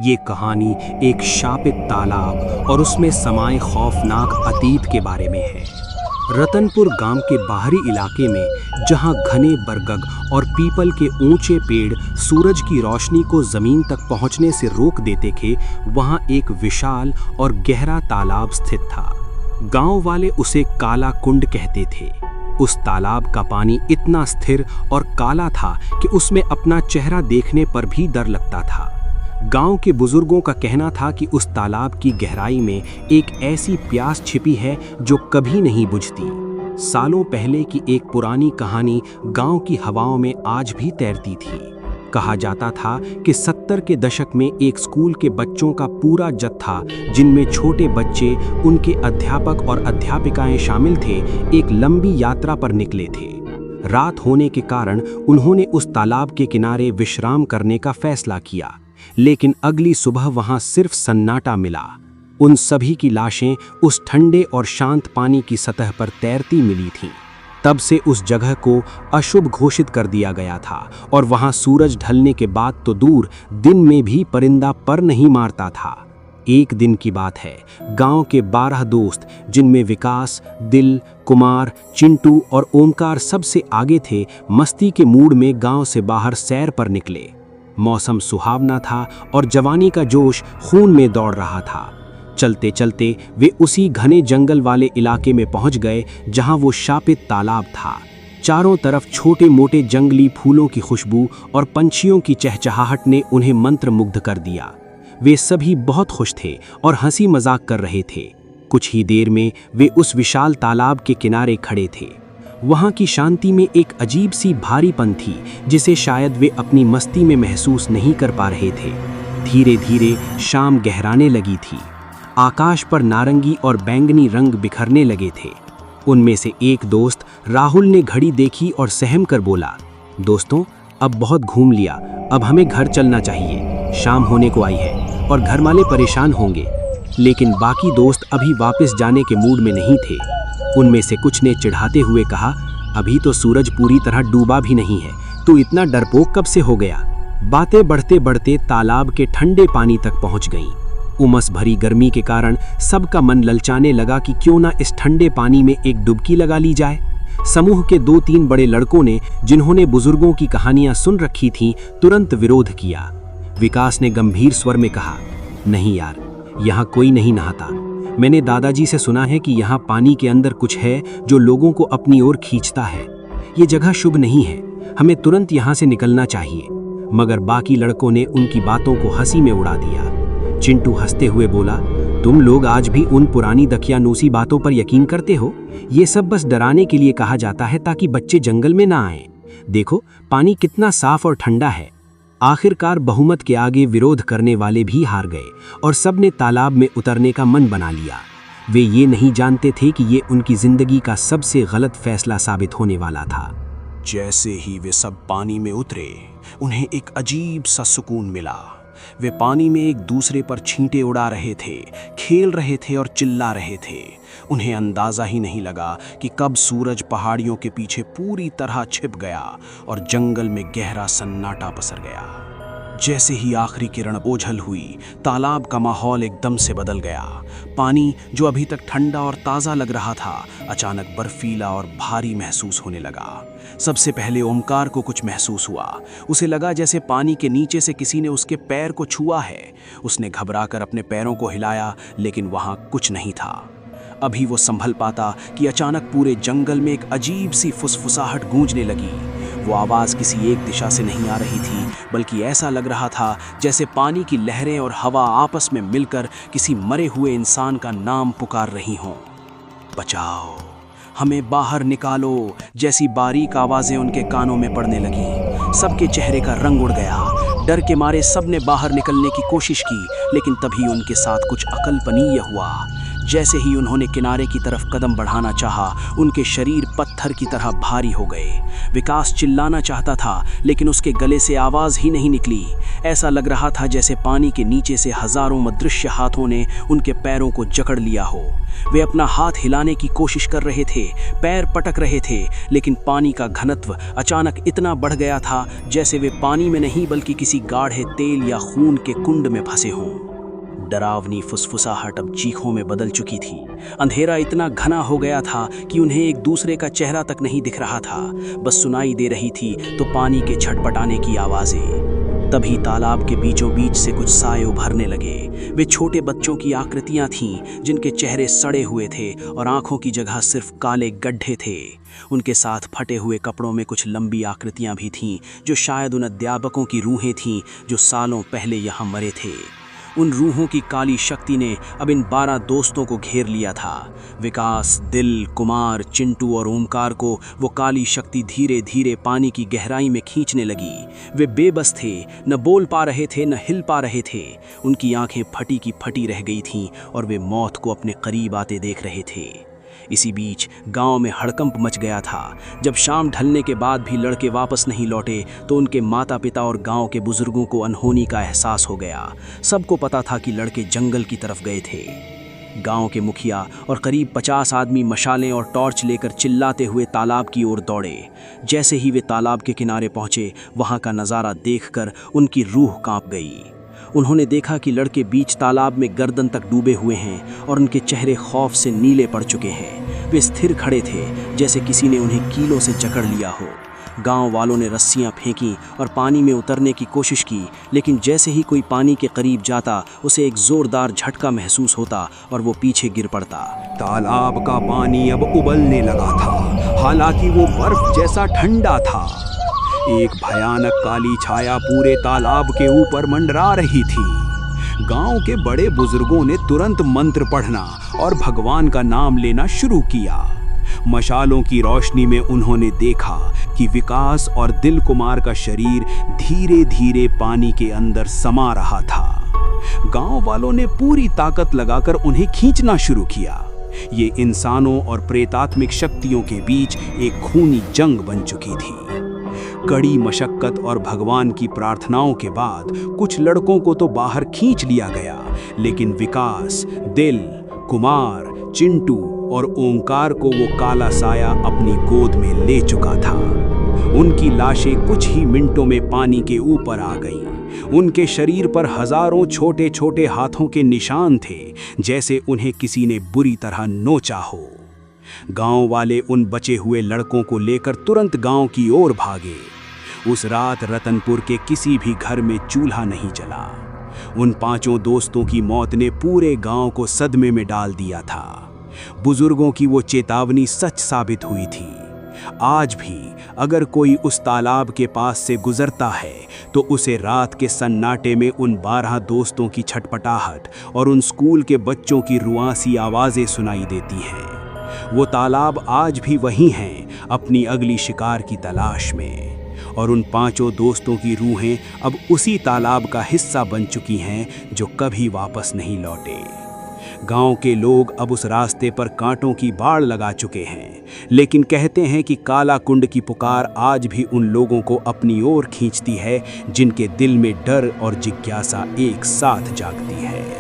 ये कहानी एक शापित तालाब और उसमें समाये खौफनाक अतीत के बारे में है। रतनपुर गांव के बाहरी इलाके में, जहां घने बरगद और पीपल के ऊंचे पेड़ सूरज की रोशनी को जमीन तक पहुंचने से रोक देते थे, वहां एक विशाल और गहरा तालाब स्थित था। गांव वाले उसे काला कुंड कहते थे। उस तालाब का पानी इतना स्थिर और काला था कि उसमें अपना चेहरा देखने पर भी डर लगता था। गांव के बुजुर्गों का कहना था कि उस तालाब की गहराई में एक ऐसी प्यास छिपी है जो कभी नहीं बुझती। सालों पहले की एक पुरानी कहानी गांव की हवाओं में आज भी तैरती थी। कहा जाता था कि 70 के दशक में एक स्कूल के बच्चों का पूरा जत्था, जिनमें छोटे बच्चे, उनके अध्यापक और अध्यापिकाएं शामिल थे, एक लंबी यात्रा पर निकले थे। रात होने के कारण उन्होंने उस तालाब के किनारे विश्राम करने का फैसला किया, लेकिन अगली सुबह वहां सिर्फ सन्नाटा मिला। उन सभी की लाशें उस ठंडे और शांत पानी की सतह पर तैरती मिली थीं। तब से उस जगह को अशुभ घोषित कर दिया गया था और वहां सूरज ढलने के बाद तो दूर, दिन में भी परिंदा पर नहीं मारता था। एक दिन की बात है, गांव के 12 दोस्त, जिनमें विकास, दिल, कुमार, चिंटू और ओमकार सबसे आगे थे, मस्ती के मूड में गांव से बाहर सैर पर निकले। मौसम सुहावना था और जवानी का जोश खून में दौड़ रहा था। चलते चलते वे उसी घने जंगल वाले इलाके में पहुंच गए जहां वो शापित तालाब था। चारों तरफ छोटे मोटे जंगली फूलों की खुशबू और पंछियों की चहचहाहट ने उन्हें मंत्रमुग्ध कर दिया। वे सभी बहुत खुश थे और हंसी मजाक कर रहे थे। कुछ ही देर में वे उस विशाल तालाब के किनारे खड़े थे। वहां की शांति में एक अजीब सी भारीपन थी, जिसे शायद वे अपनी मस्ती में महसूस नहीं कर पा रहे थे। धीरे धीरे शाम गहराने लगी थी। आकाश पर नारंगी और बैंगनी रंग बिखरने लगे थे। उनमें से एक दोस्त राहुल ने घड़ी देखी और सहम कर बोला, दोस्तों, अब बहुत घूम लिया, अब हमें घर चलना चाहिए। शाम होने को आई है और घर वाले परेशान होंगे। लेकिन बाकी दोस्त अभी वापस जाने के मूड में नहीं थे। उनमें से कुछ ने चिढ़ाते हुए कहा, अभी तो सूरज पूरी तरह डूबा भी नहीं है, तू इतना डरपोक कब से हो गया। बातें बढ़ते बढ़ते तालाब के ठंडे पानी तक पहुंच गईं। उमस भरी गर्मी के कारण सबका मन ललचाने लगा कि क्यों ना इस ठंडे पानी में एक डुबकी लगा ली जाए। समूह के 2-3 बड़े लड़कों ने, जिन्होंने बुजुर्गों की कहानियां सुन रखी थीं, तुरंत विरोध किया। विकास ने गंभीर स्वर में कहा, नहीं यार, यहाँ कोई नहीं नहाता। मैंने दादाजी से सुना है कि यहाँ पानी के अंदर कुछ है जो लोगों को अपनी ओर खींचता है। ये जगह शुभ नहीं है, हमें तुरंत यहाँ से निकलना चाहिए। मगर बाकी लड़कों ने उनकी बातों को हंसी में उड़ा दिया। चिंटू हंसते हुए बोला, तुम लोग आज भी उन पुरानी दकियानूसी बातों पर यकीन करते हो? ये सब बस डराने के लिए कहा जाता है ताकि बच्चे जंगल में ना आएं। देखो, पानी कितना साफ और ठंडा है। आखिरकार बहुमत के आगे विरोध करने वाले भी हार गए और सबने तालाब में उतरने का मन बना लिया। वे ये नहीं जानते थे कि ये उनकी जिंदगी का सबसे गलत फैसला साबित होने वाला था। जैसे ही वे सब पानी में उतरे, उन्हें एक अजीब सा सुकून मिला। वे पानी में एक दूसरे पर छींटे उड़ा रहे थे, खेल रहे थे और चिल्ला रहे थे। उन्हें अंदाजा ही नहीं लगा कि कब सूरज पहाड़ियों के पीछे पूरी तरह छिप गया और जंगल में गहरा सन्नाटा पसर गया। जैसे ही आखिरी किरण ओझल हुई, तालाब का माहौल एकदम से बदल गया। पानी, जो अभी तक ठंडा और ताज़ा लग रहा था, अचानक बर्फीला और भारी महसूस होने लगा। सबसे पहले ओमकार को कुछ महसूस हुआ। उसे लगा जैसे पानी के नीचे से किसी ने उसके पैर को छुआ है। उसने घबराकर अपने पैरों को हिलाया, लेकिन वहां कुछ नहीं था। अभी वो संभल पाता कि अचानक पूरे जंगल में एक अजीब सी फुसफुसाहट गूंजने लगी। वो आवाज़ किसी एक दिशा से नहीं आ रही थी, बल्कि ऐसा लग रहा था जैसे पानी की लहरें और हवा आपस में मिलकर किसी मरे हुए इंसान का नाम पुकार रही हों। बचाओ, हमें बाहर निकालो, जैसी बारीक आवाज़ें उनके कानों में पड़ने लगीं। सबके चेहरे का रंग उड़ गया। डर के मारे सबने बाहर निकलने की कोशिश की, लेकिन तभी उनके साथ कुछ अकल्पनीय हुआ। जैसे ही उन्होंने किनारे की तरफ कदम बढ़ाना चाहा, उनके शरीर पत्थर की तरह भारी हो गए। विकास चिल्लाना चाहता था, लेकिन उसके गले से आवाज़ ही नहीं निकली। ऐसा लग रहा था जैसे पानी के नीचे से हजारों अदृश्य हाथों ने उनके पैरों को जकड़ लिया हो। वे अपना हाथ हिलाने की कोशिश कर रहे थे, पैर पटक रहे थे, लेकिन पानी का घनत्व अचानक इतना बढ़ गया था जैसे वे पानी में नहीं बल्कि किसी गाढ़े तेल या खून के कुंड में फंसे हों। डरावनी फुसफुसाहट अब चीखों में बदल चुकी थी। अंधेरा इतना घना हो गया था कि उन्हें एक दूसरे का चेहरा तक नहीं दिख रहा था, बस सुनाई दे रही थी तो पानी के छटपटाने की आवाज़ें। तभी तालाब के बीचों बीच से कुछ साए उभरने लगे। वे छोटे बच्चों की आकृतियां थीं, जिनके चेहरे सड़े हुए थे और आंखों की जगह सिर्फ काले गड्ढे थे। उनके साथ फटे हुए कपड़ों में कुछ लंबी आकृतियां भी थीं, जो शायद उन अध्यापकों की रूहें थीं जो सालों पहले यहाँ मरे थे। उन रूहों की काली शक्ति ने अब इन 12 दोस्तों को घेर लिया था। विकास, दिल, कुमार, चिंटू और ओमकार को वो काली शक्ति धीरे धीरे पानी की गहराई में खींचने लगी। वे बेबस थे, न बोल पा रहे थे, न हिल पा रहे थे। उनकी आंखें फटी की फटी रह गई थीं और वे मौत को अपने करीब आते देख रहे थे। इसी बीच गांव में हड़कंप मच गया था। जब शाम ढलने के बाद भी लड़के वापस नहीं लौटे तो उनके माता पिता और गांव के बुजुर्गों को अनहोनी का एहसास हो गया। सबको पता था कि लड़के जंगल की तरफ गए थे। गांव के मुखिया और करीब 50 आदमी मशालें और टॉर्च लेकर चिल्लाते हुए तालाब की ओर दौड़े। जैसे ही वे तालाब के किनारे पहुंचे, वहां का नज़ारा देखकर उनकी रूह कांप गई। उन्होंने देखा कि लड़के बीच तालाब में गर्दन तक डूबे हुए हैं और उनके चेहरे खौफ से नीले पड़ चुके हैं। वे स्थिर खड़े थे, जैसे किसी ने उन्हें कीलों से जकड़ लिया हो। गांव वालों ने रस्सियां फेंकी और पानी में उतरने की कोशिश की, लेकिन जैसे ही कोई पानी के करीब जाता, उसे एक जोरदार झटका महसूस होता और वो पीछे गिर पड़ता। तालाब का पानी अब उबलने लगा था, हालांकि वो बर्फ जैसा ठंडा था। एक भयानक काली छाया पूरे तालाब के ऊपर मंडरा रही थी। गांव के बड़े बुजुर्गों ने तुरंत मंत्र पढ़ना और भगवान का नाम लेना शुरू किया। मशालों की रोशनी में उन्होंने देखा कि विकास और दिल कुमार का शरीर धीरे धीरे पानी के अंदर समा रहा था। गांव वालों ने पूरी ताकत लगाकर उन्हें खींचना शुरू किया। ये इंसानों और प्रेतात्मिक शक्तियों के बीच एक खूनी जंग बन चुकी थी। कड़ी मशक्कत और भगवान की प्रार्थनाओं के बाद कुछ लड़कों को तो बाहर खींच लिया गया, लेकिन विकास, दिल, कुमार, चिंटू और ओंकार को वो काला साया अपनी गोद में ले चुका था। उनकी लाशें कुछ ही मिनटों में पानी के ऊपर आ गईं। उनके शरीर पर हजारों छोटे छोटे हाथों के निशान थे, जैसे उन्हें किसी ने बुरी तरह नोचा हो। गांव वाले उन बचे हुए लड़कों को लेकर तुरंत गांव की ओर भागे। उस रात रतनपुर के किसी भी घर में चूल्हा नहीं जला। उन 5 दोस्तों की मौत ने पूरे गांव को सदमे में डाल दिया था। बुजुर्गों की वो चेतावनी सच साबित हुई थी। आज भी अगर कोई उस तालाब के पास से गुजरता है तो उसे रात के सन्नाटे में उन 12 दोस्तों की छटपटाहट और उन स्कूल के बच्चों की रुआंसी आवाज़ें सुनाई देती हैं। वो तालाब आज भी वहीं हैं, अपनी अगली शिकार की तलाश में। और उन 5 दोस्तों की रूहें अब उसी तालाब का हिस्सा बन चुकी हैं जो कभी वापस नहीं लौटे। गांव के लोग अब उस रास्ते पर कांटों की बाढ़ लगा चुके हैं, लेकिन कहते हैं कि काला कुंड की पुकार आज भी उन लोगों को अपनी ओर खींचती है जिनके दिल में डर और जिज्ञासा एक साथ जागती है।